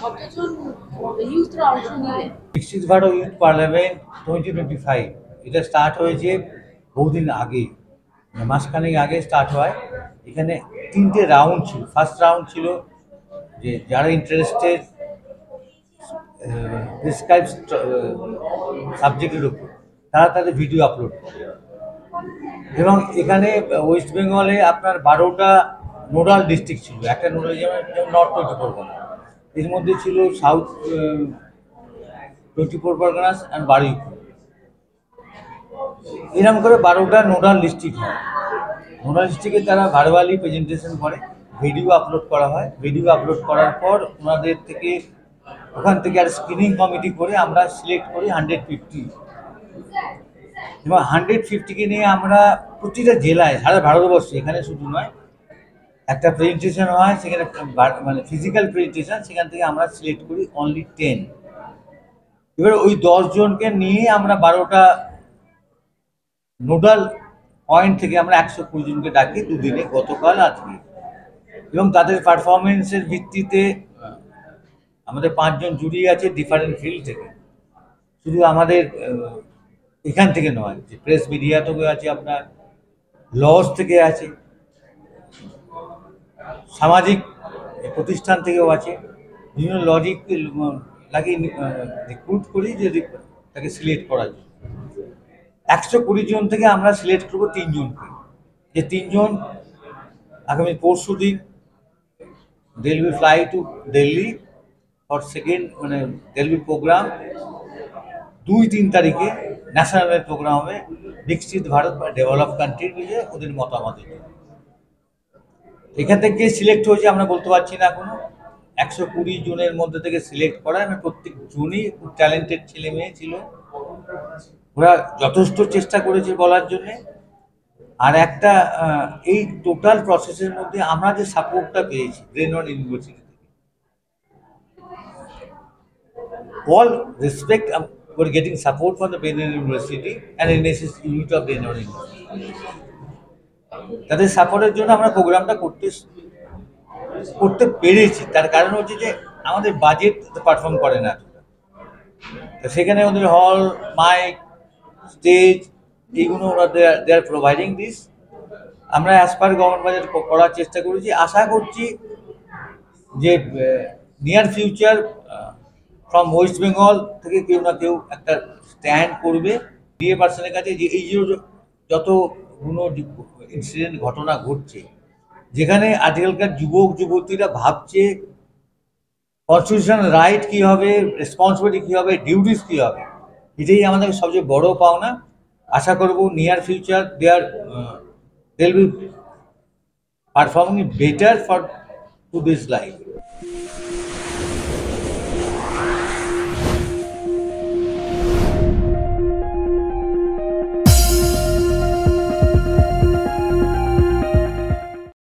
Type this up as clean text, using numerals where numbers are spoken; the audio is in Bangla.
কতজন ইউথরা অংশ নিলেন? বিকশিত ভারত ইউথ পার্লামেন্ট 2025 এটা স্টার্ট হয়েছে বহুদিন আগে, মাসখানেক আগে স্টার্ট হয়। এখানে 3টে রাউন্ড ছিল। ফার্স্ট রাউন্ড ছিল যে যারা ইন্টারেস্টেড প্রেসক্রাইব সাবজেক্টের উপর তারা তাদের ভিডিও আপলোড করে। এবং এখানে ওয়েস্ট বেঙ্গলে আপনার 12টা নোডাল ডিস্ট্রিক্ট ছিল। একটা নোডাল যেমন নর্থ 24 পরগনা, এর মধ্যে ছিল সাউথ 24 পরগনাস অ্যান্ড বারুইপুর। এরকম করে 12টা নোডাল ডিস্ট্রিক্ট হয়। নোডাল ডিস্ট্রিক্টে তারা ভার্বালি প্রেজেন্টেশন করে, ভিডিও আপলোড করা হয়। ভিডিও আপলোড করার পর ওনাদের থেকে ওখান থেকে আর স্ক্রিনিং কমিটি করে আমরা সিলেক্ট করি 150। এবং 150কে নিয়ে আমরা প্রতিটা জেলায় সারা ভারতবর্ষে, এখানে শুধু নয়, একটা প্রেজেন্টেশন হয়। সেখানে মানে ফিজিক্যাল প্রেজেন্টেশন, সেখান থেকে আমরা সিলেক্ট করি অনলি 10। এবার ওই 10 জনকে নিয়ে আমরা 12টা নোডাল পয়েন্ট থেকে আমরা 120 জনকে ডাকি দুদিনে, গতকাল আজকে। এবং তাদের পারফরমেন্সের ভিত্তিতে আমাদের 5 জন জুরি আছে ডিফারেন্ট ফিল্ড থেকে, শুধু আমাদের এখান থেকে নয়, যে প্রেস মিডিয়া থেকে আছে, আপনার লজ থেকে আছে, সামাজিক প্রতিষ্ঠান থেকেও আছে। বিভিন্ন লজিক লাগিয়ে রিক্রুট করি যে তাকে সিলেক্ট করার জন্য। 120 জন থেকে আমরা সিলেক্ট করবো 3 জনকে, যে 3 জন আগামী পরশু দিন they will fly to Delhi for second, মানে দিল্লি প্রোগ্রাম। 2-3 তারিখে ন্যাশনাল প্রোগ্রাম হবে বিকশিত ভারত বা ডেভেলপ কান্ট্রির নিয়ে ওদের মতামতের জন্য। এখান থেকে সিলেক্ট হয়েছে আমরা বলতে পারছি না এখনো। 120 জনের মধ্যে থেকে সিলেক্ট করা, এবং প্রত্যেক জনই খুব ট্যালেন্টেড ছেলে মেয়ে ছিল। ওরা যথেষ্ট চেষ্টা করেছে বলার জন্যে। আর একটা এই টোটাল প্রসেসের মধ্যে আমরা যে সাপোর্টটা পেয়েছি ব্রেনওয়ার্ড ইউনিভার্সিটি থেকে, all respect for getting support for the Brainware university and NSS unit of Brainware university. তাদের সাপোর্টের জন্য আমরা প্রোগ্রামটা করতে পেরেছি। তার কারণ হচ্ছে যে আমাদের বাজেট পারফর্ম করে না। তো সেখানে ওদের হল, মাইক, স্টেজ, এইগুলো ওরা দে আর প্রোভাইডিং দিস। আমরা অ্যাজ পার গভর্নমেন্ট বাজেট করার চেষ্টা করেছি। আশা করছি যে near future from West Bengal থেকে কেউ না কেউ একটা স্ট্যান্ড করবে ডিএ পার্সনের কাছে, যে এই যে যতগুলো ইনসিডেন্ট ঘটনা ঘটছে, যেখানে আজকালকার যুবক যুবতীরা ভাবছে কনস্টিটিউশনাল রাইট কী হবে, রেসপন্সিবিলিটি কী হবে, ডিউটিস কী হবে, এটাই আমাদের সবচেয়ে বড় পাওনা। আশা করব near future they will be performing better for to this life.